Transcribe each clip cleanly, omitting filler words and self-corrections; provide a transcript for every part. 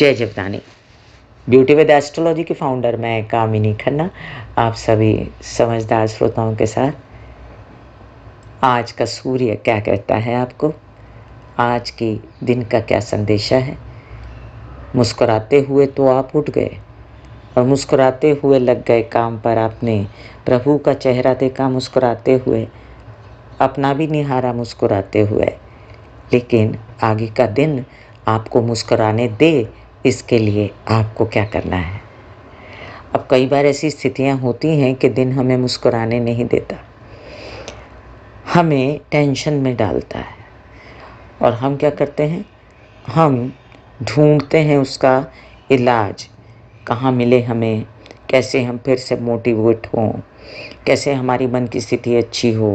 जय Jivdani. Beauty with astrology की founder मैं कामिनी खन्ना, आप सभी समझदार श्रोताओं के साथ आज का सूर्य क्या कहता है आपको, आज की दिन का क्या संदेशा है। मुस्कुराते हुए तो आप उठ गए और मुस्कुराते हुए लग गए काम पर। आपने प्रभु का चेहरा देखा मुस्कुराते हुए, अपना भी निहारा मुस्कुराते हुए, लेकिन आगे का दिन आपको मुस्कुराने दे, इसके लिए आपको क्या करना है। अब कई बार ऐसी स्थितियां होती हैं कि दिन हमें मुस्कुराने नहीं देता, हमें टेंशन में डालता है और हम क्या करते हैं, हम ढूंढते हैं उसका इलाज, कहाँ मिले हमें, कैसे हम फिर से मोटिवेट हों, कैसे हमारी मन की स्थिति अच्छी हो,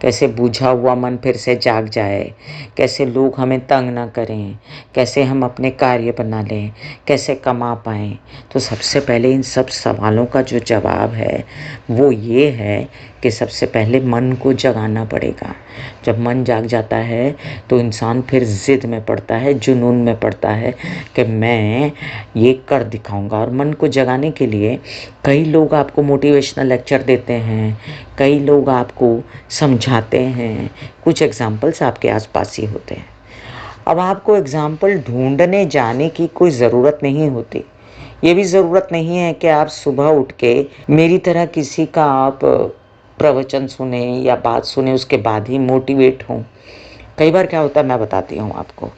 कैसे बुझा हुआ मन फिर से जाग जाए, कैसे लोग हमें तंग ना करें, कैसे हम अपने कार्य बना लें, कैसे कमा पाएँ। तो सबसे पहले इन सब सवालों का जो जवाब है वो ये है कि सबसे पहले मन को जगाना पड़ेगा। जब मन जाग जाता है तो इंसान फिर ज़िद में पड़ता है, जुनून में पड़ता है कि मैं ये कर दिखाऊंगा। और मन को जगाने के लिए कई लोग आपको मोटिवेशनल लेक्चर देते हैं, कई लोग आपको समझाते हैं, कुछ एग्जाम्पल्स आपके आसपास ही होते हैं। अब आपको एग्जाम्पल ढूंढने जाने की कोई ज़रूरत नहीं होती। ये भी ज़रूरत नहीं है कि आप सुबह उठ के मेरी तरह किसी का आप प्रवचन सुने या बात सुने उसके बाद ही मोटिवेट हों। कई बार क्या होता है मैं बताती हूँ आपको।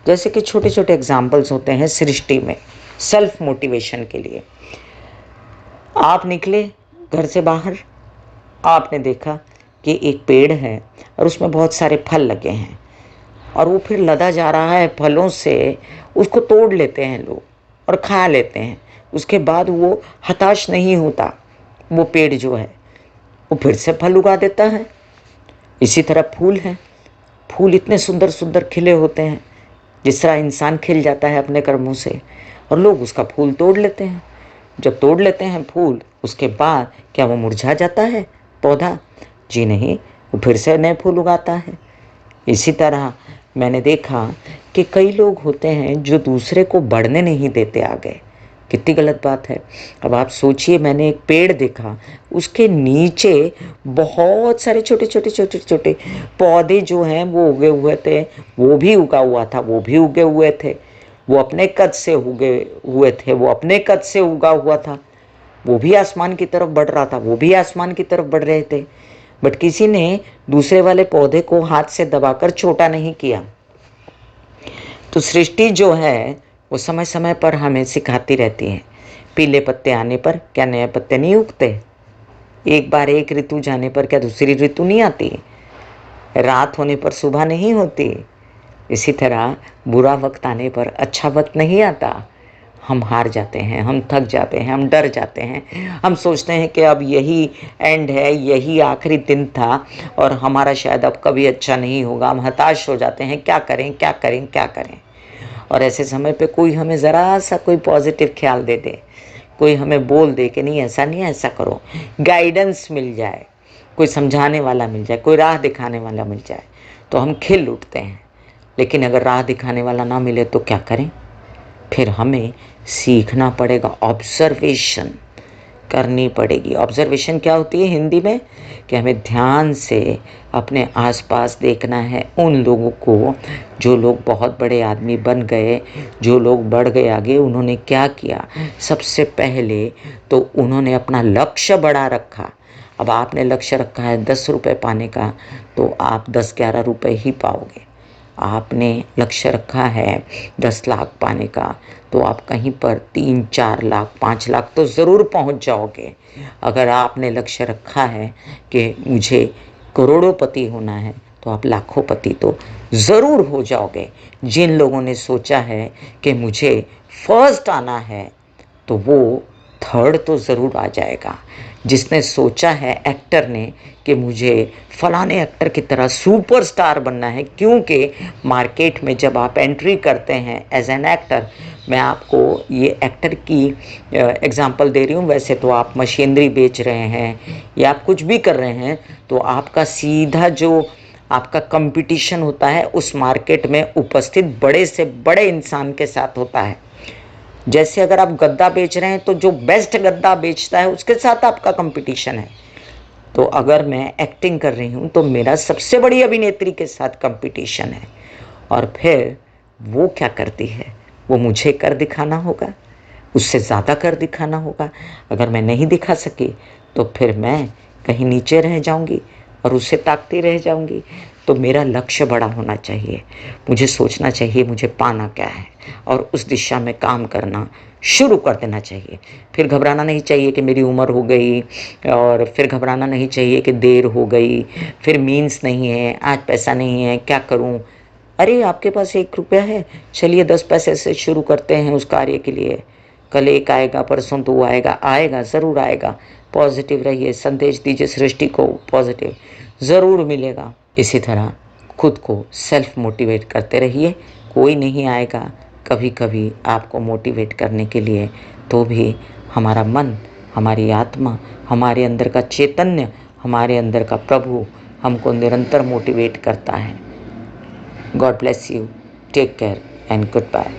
जैसे कि छोटे छोटे एग्जाम्पल्स होते हैं सृष्टि में सेल्फ मोटिवेशन के लिए। आप निकले घर से बाहर, आपने देखा कि एक पेड़ है और उसमें बहुत सारे फल लगे हैं और वो फिर लदा जा रहा है फलों से। उसको तोड़ लेते हैं लोग और खा लेते हैं। उसके बाद वो हताश नहीं होता, वो पेड़ जो है वो फिर से फल उगा देता है। इसी तरह फूल हैं, फूल इतने सुंदर सुंदर खिले होते हैं, जिस तरह इंसान खिल जाता है अपने कर्मों से, और लोग उसका फूल तोड़ लेते हैं। जब तोड़ लेते हैं फूल, उसके बाद क्या वो मुरझा जाता है पौधा? जी नहीं, वो फिर से नए फूल उगाता है। इसी तरह मैंने देखा कि कई लोग होते हैं जो दूसरे को बढ़ने नहीं देते आगे। कितनी गलत बात है। अब आप सोचिए, मैंने एक पेड़ देखा, उसके नीचे बहुत सारे छोटे छोटे छोटे छोटे पौधे जो हैं वो उगे हुए थे, वो भी उगा हुआ था, वो भी उगे हुए थे, वो अपने कद से उगे हुए थे, वो अपने कद से उगा हुआ था, वो भी आसमान की तरफ बढ़ रहा था, वो भी आसमान की तरफ बढ़ रहे थे। बट किसी ने दूसरे वाले पौधे को हाथ से दबाकर छोटा नहीं किया। तो सृष्टि जो है वो समय समय पर हमें सिखाती रहती है। पीले पत्ते आने पर क्या नए पत्ते नहीं उगते? एक बार एक ऋतु जाने पर क्या दूसरी ऋतु नहीं आती? रात होने पर सुबह नहीं होती? इसी तरह बुरा वक्त आने पर अच्छा वक्त नहीं आता। हम हार जाते हैं, हम थक जाते हैं, हम डर जाते हैं, हम सोचते हैं कि अब यही एंड है, यही आखिरी दिन था और हमारा शायद अब कभी अच्छा नहीं होगा। हम हताश हो जाते हैं, क्या करें क्या करें क्या करें। और ऐसे समय पे कोई हमें ज़रा सा कोई पॉजिटिव ख्याल दे दे, कोई हमें बोल दे कि नहीं ऐसा नहीं है, ऐसा करो, गाइडेंस मिल जाए, कोई समझाने वाला मिल जाए, कोई राह दिखाने वाला मिल जाए, तो हम खिल उठते हैं। लेकिन अगर राह दिखाने वाला ना मिले तो क्या करें? फिर हमें सीखना पड़ेगा, ऑब्जर्वेशन करनी पड़ेगी। ऑब्जर्वेशन क्या होती है हिंदी में? कि हमें ध्यान से अपने आसपास देखना है उन लोगों को जो लोग बहुत बड़े आदमी बन गए, जो लोग बढ़ गए आगे। उन्होंने क्या किया? सबसे पहले तो उन्होंने अपना लक्ष्य बढ़ा रखा। अब आपने लक्ष्य रखा है 10 रुपये पाने का, तो आप 10-11 रुपये ही पाओगे। आपने लक्ष्य रखा है 10 लाख पाने का, तो आप कहीं पर 3-4 लाख 5 लाख तो ज़रूर पहुंच जाओगे। अगर आपने लक्ष्य रखा है कि मुझे करोड़ोपति होना है, तो आप लाखोंपति तो ज़रूर हो जाओगे। जिन लोगों ने सोचा है कि मुझे फर्स्ट आना है, तो वो थर्ड तो ज़रूर आ जाएगा। जिसने सोचा है एक्टर ने कि मुझे फलाने एक्टर की तरह सुपरस्टार बनना है, क्योंकि मार्केट में जब आप एंट्री करते हैं एज एन एक्टर, मैं आपको ये एक्टर की एग्जांपल दे रही हूँ, वैसे तो आप मशीनरी बेच रहे हैं या आप कुछ भी कर रहे हैं, तो आपका सीधा जो आपका कंपटीशन होता है उस मार्केट में उपस्थित बड़े से बड़े इंसान के साथ होता है। जैसे अगर आप गद्दा बेच रहे हैं तो जो बेस्ट गद्दा बेचता है उसके साथ आपका कंपटीशन है। तो अगर मैं एक्टिंग कर रही हूँ तो मेरा सबसे बड़ी अभिनेत्री के साथ कंपटीशन है। और फिर वो क्या करती है, वो मुझे कर दिखाना होगा, उससे ज़्यादा कर दिखाना होगा। अगर मैं नहीं दिखा सकी तो फिर मैं कहीं नीचे रह जाऊंगी और उससे ताकती रह जाऊंगी। तो मेरा लक्ष्य बड़ा होना चाहिए, मुझे सोचना चाहिए मुझे पाना क्या है और उस दिशा में काम करना शुरू कर देना चाहिए। फिर घबराना नहीं चाहिए कि मेरी उम्र हो गई, और फिर घबराना नहीं चाहिए कि देर हो गई, फिर मीन्स नहीं है, आज पैसा नहीं है, क्या करूं। अरे आपके पास 1 रुपया है, चलिए 10 पैसे से शुरू करते हैं उस कार्य के लिए। कल 1 आएगा, परसों 2 आएगा, आएगा ज़रूर आएगा। पॉजिटिव रहिए, संदेश दीजिए सृष्टि को पॉजिटिव, ज़रूर मिलेगा। इसी तरह खुद को सेल्फ मोटिवेट करते रहिए, कोई नहीं आएगा कभी कभी आपको मोटिवेट करने के लिए, तो भी हमारा मन, हमारी आत्मा, हमारे अंदर का चैतन्य, हमारे अंदर का प्रभु हमको निरंतर मोटिवेट करता है। God bless you. Take care and goodbye.